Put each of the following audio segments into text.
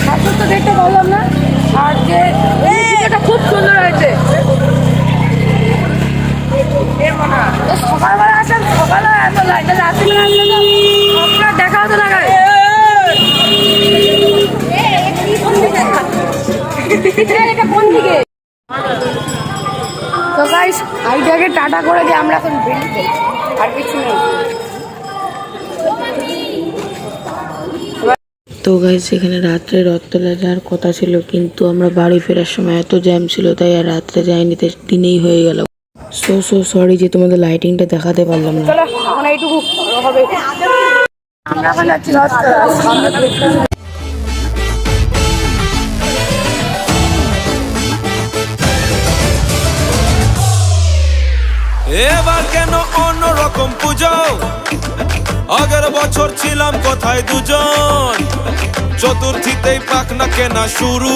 ঠাকুর তো দেখতে পারলাম না, আর যে এটা খুব সুন্দর হয়েছে। সকালবেলা আসেন, সকালে এত লাইট রাত্রিবেলা আপনার দেখা হতো না। এটা কোন দিকে? তো গাইস আইটাকে টাটা করে দিয়ে আমরা এখন বেরিয়ে যাই, আর কিছু নেই। তো গাইস এখানে রাত্রে রথতলা যাওয়ার কথা ছিল, কিন্তু আমরা বাড়ি ফেরার সময় এত জ্যাম ছিল, তাই আর রাত্রে যাইনি, তাই দিনেই হয়ে গেল। সো সরি যে তোমাদের লাইটিংটা দেখাতে পারলাম না। চলো এখন এইটুকু হবে। আমরা এখন যাচ্ছি রথতলা। এবার কেন অন্যরকম পুজো? আগের বছর ছিলাম কোথায় দুজন, চতুর্থীতেই পাখনা কেনা শুরু,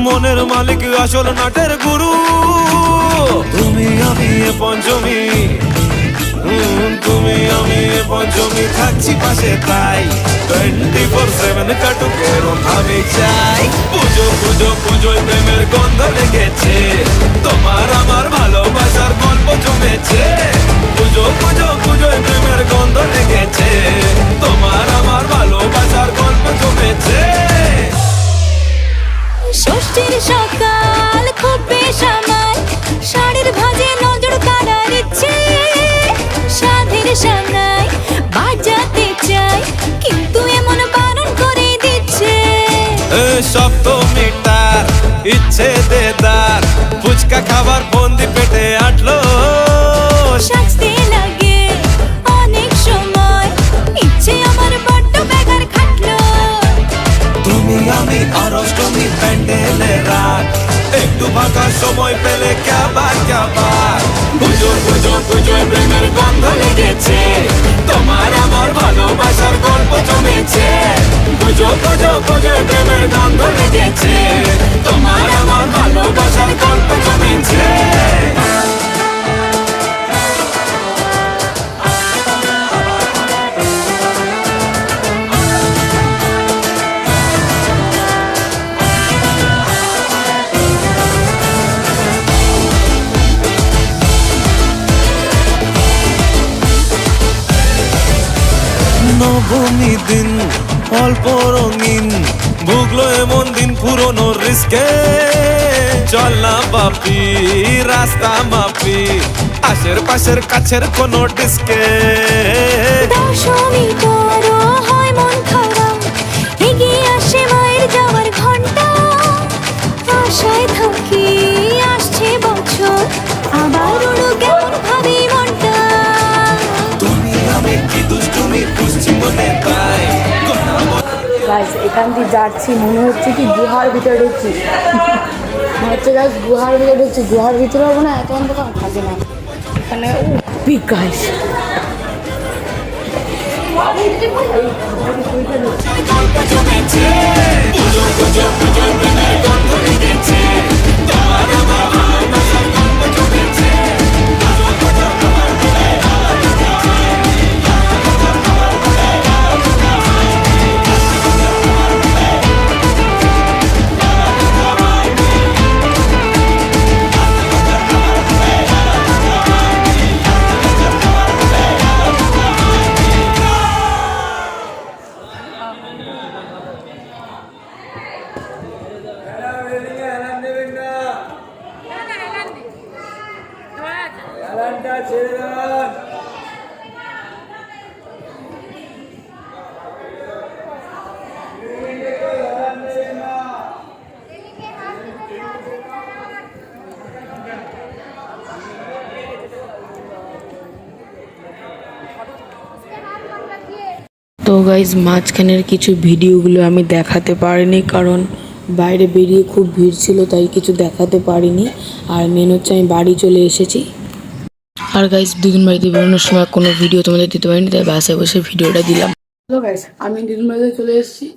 মনের মালিক আসল নাটের গুরু। তুমি আমি এ পঞ্চমী, তুমি আমি এ পঞ্চমী, থাকছি পাশে তাই 24/7 কাটুক এরম ভাবে চাই। পুজো পুজো পুজোয় প্রেমের গন্ধ লেগেছে, তোমার আমার ভালোবাসার গল্প জমেছে। পুজো পুজো পুজোয় প্রেমের গন্ধ লেগেছে, তোমার আমার ভালোবাসার গল্প জমেছে। ষষ্ঠীর সকাল খুব বেসামাল, শাড়ির ভাঁজে নজর কাড়ার ইচ্ছে, সাধের সামনায় বাজাতে চাই, কিন্তু এমন বারণ করে দিচ্ছে। সপ্তমীটার ইচ্ছে দেদার, ফুচকা খাবার বন্দি পেটে আটলো, সাজতে লাগে অনেক সময়, ইচ্ছে আমার বড্ড বেগার খাটলো। তুমি আমি আর অষ্টমী প্যান্ডেলে রাত, একটু ফাঁকা সময় পেলে কাবার কাবার। পুজো পুজো পুজোয় প্রেমের গন্ধ লেগেছে, তোমার আমার ভালোবাসার গল্প জমেছে। পুজো পুজো পুজোয় প্রেমের গন্ধ লেগেছে, তোমার আমার ভালোবাসার গল্প জমেছে। নবমী দিন অল্প রঙিন, ভুগলো এমন দিন পুরনো রিস্কে, চল না বাপি রাস্তা মাপি, আশের পাশের কাছের কোনো ডিস্কে। দশমী করো হয় মন খারাপ, এগিয়ে আসে মায়ের যাওয়ার ঘন্টা, আশায় থাকি আসছে বছর, আবার উড়ো কেমন ভাবি মনটা। তুমি আমি কি দুষ্টুমি বুঝছি মনে পাই। গাইস এখান দিয়ে যাচ্ছি, মনে হচ্ছে কি গুহার ভিতরে ঢুকছি। মনে হচ্ছে গাইস গুহার ভিতরে ঢুকছি। গুহার ভিতরে হবো না, এত অন্ধকার থাকে না এখানে। বিগ গাইস গল্প জমেছে, পুজো পুজো পুজোয় প্রেমের গন্ধ লেগেছে, তোমার আমার ভালোবাসার গল্প জমেছে। পুজো পুজো তো গাইজ মাঝখানের কিছু ভিডিওগুলো আমি দেখাতে পারিনি, কারণ বাইরে বেরিয়ে খুব ভিড় ছিল, তাই কিছু দেখাতে পারিনি। আর মেন হচ্ছে আমি বাড়ি চলে এসেছি। আর গাইজ দুদিন বাড়িতে বেরোনোর সময় কোনো ভিডিও তোমাদের দিতে পারিনি, তাই বাসায় বসে ভিডিওটা দিলাম। হ্যালো গাইস, আমি দিদুন বাড়িতে চলে এসেছি,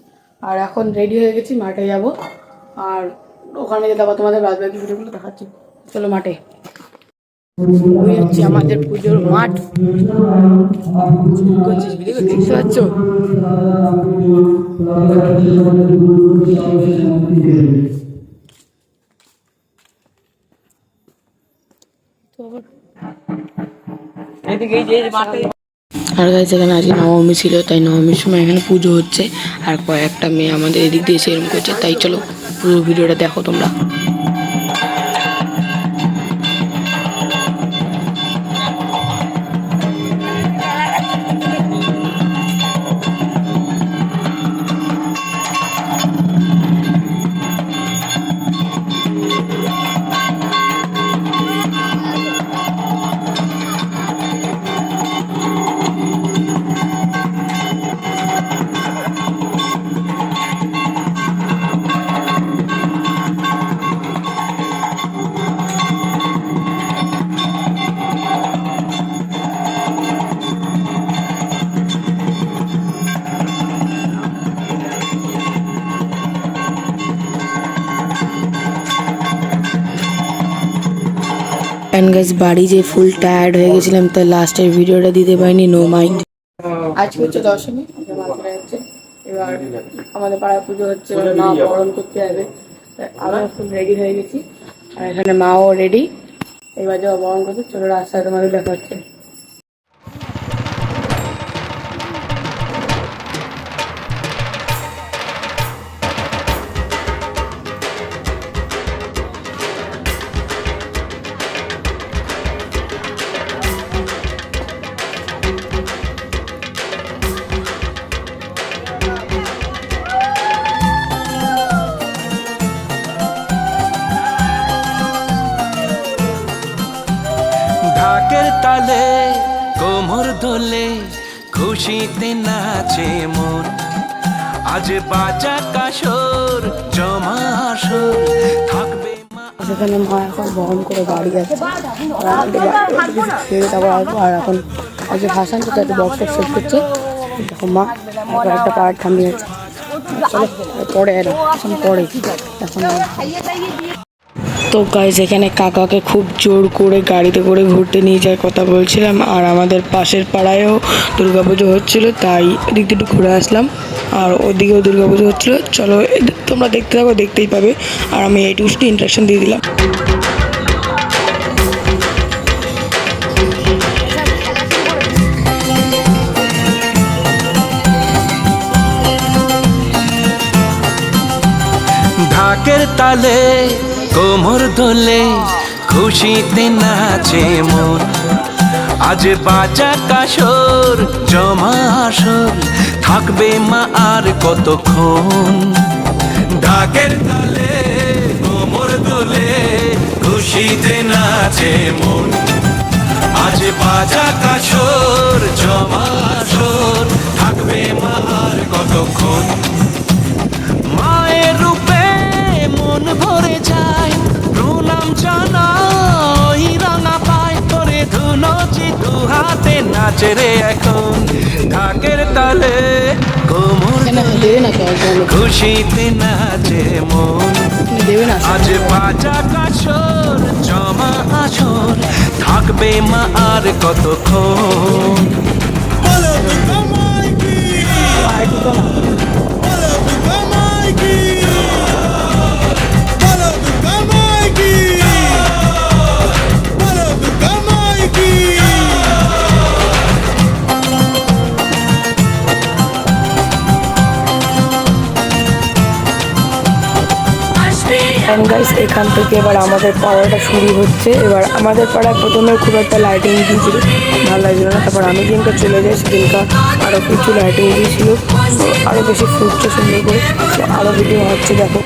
আর এখন রেডি হয়ে গেছি, মাঠে যাব। আর ওখানে যেতে আবার তোমাদের বাদ বাকি ভিডিওগুলো দেখাচ্ছি। চলো মাঠে। ওই হচ্ছে আমাদের পুজোর মাঠ। দেখতে পাচ্ছ? আর গাইজ এখানে আজকে নবমী ছিল, তাই নবমীর সময় এখানে পুজো হচ্ছে। আর কয়েকটা মেয়ে আমাদের এদিক দিয়ে এসে এরকম করছে, তাই চলো পুরো ভিডিওটা দেখো তোমরা। অ্যান্ড গাইজ বাড়ি যে ফুল টায়ার্ড হয়ে গেছিলাম, তাই লাস্টের ভিডিওটা দিতে পারিনি, নো মাইন্ড। আজকে হচ্ছে দশমী, মাথায় হচ্ছে এবার আমাদের পাড়ায় পুজো হচ্ছে, এবার মা বরণ করতে যাবে। আমরা ফুল রেডি হয়ে গেছি, আর এখানে মাও রেডি। এবার যাওয়া বরণ করতে, চলো রাস্তায় তোমাদের দেখা হচ্ছে। ঢাকের তালে কোমর দোলে খুশিতে নাচে মন, আজ বাজা কাসর জমা আসর থাকবে মা। সেখানে মা এখন বহন করে বাড়ি যাচ্ছে, আর আমাদের বাড়ি খেয়ে তারপর আসবো। আর এখন আজকে ভাসান তো, তাতে বক্স সেট করছে। দেখো মা একবার একটা পাড় থামিয়ে যাচ্ছে। চলো পরে এলো, এখন পরে এখন তো গাইজ এখানে কাকাকে খুব জোর করে গাড়িতে করে ঘুরতে নিয়ে যাওয়ার কথা বলছিলাম। আর আমাদের পাশের পাড়ায়ও দুর্গাপুজো হচ্ছিল, তাই এদিক দিয়ে একটু ঘুরে আসলাম। আর ওদিকেও দুর্গাপুজো হচ্ছিল, চলো তোমরা দেখতে থাকো, দেখতেই পাবে। আর আমি এইটুকু শুধু ইন্ট্রাকশন দিয়ে দিলাম। ঢাকের তালে কোমর দোলে খুশিতে নাচে মন, আজ বাজা কাসর জমা আসর থাকবে মা আর কতক্ষণ। ঢাকের তালে কোমর দোলে খুশিতে নাচে মন, আজ বাজা কাসর জমা আসর থাকবে মা আর কতক্ষণ। মায়ের রূপে মন ভরে যায়, প্রণাম জানাই রাঙা পায় তোরে ধুনচি দু হাতে নাচে রে এখন। ঢাকের তালে কোমর দেবে না তো, খুশিতে নাচে মন, দেবে না। আজ বাজা কাসর জমা আসর থাকবে মা আর কতক্ষণ। গাইস এখান থেকে এবার আমাদের পাড়াটা শুরু হচ্ছে। এবার আমাদের পাড়ায় প্রথমে খুব একটা লাইটিং দিয়েছিল, ভালো লাগছিল না। তারপর আমি যেদিনকে চলে যাই সেদিনকা আরও কিছু লাইটিং দিয়েছিল, আরও বেশি ফুটছে সুন্দর করে। আরও ভিডিও হচ্ছে, দেখো।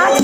আজ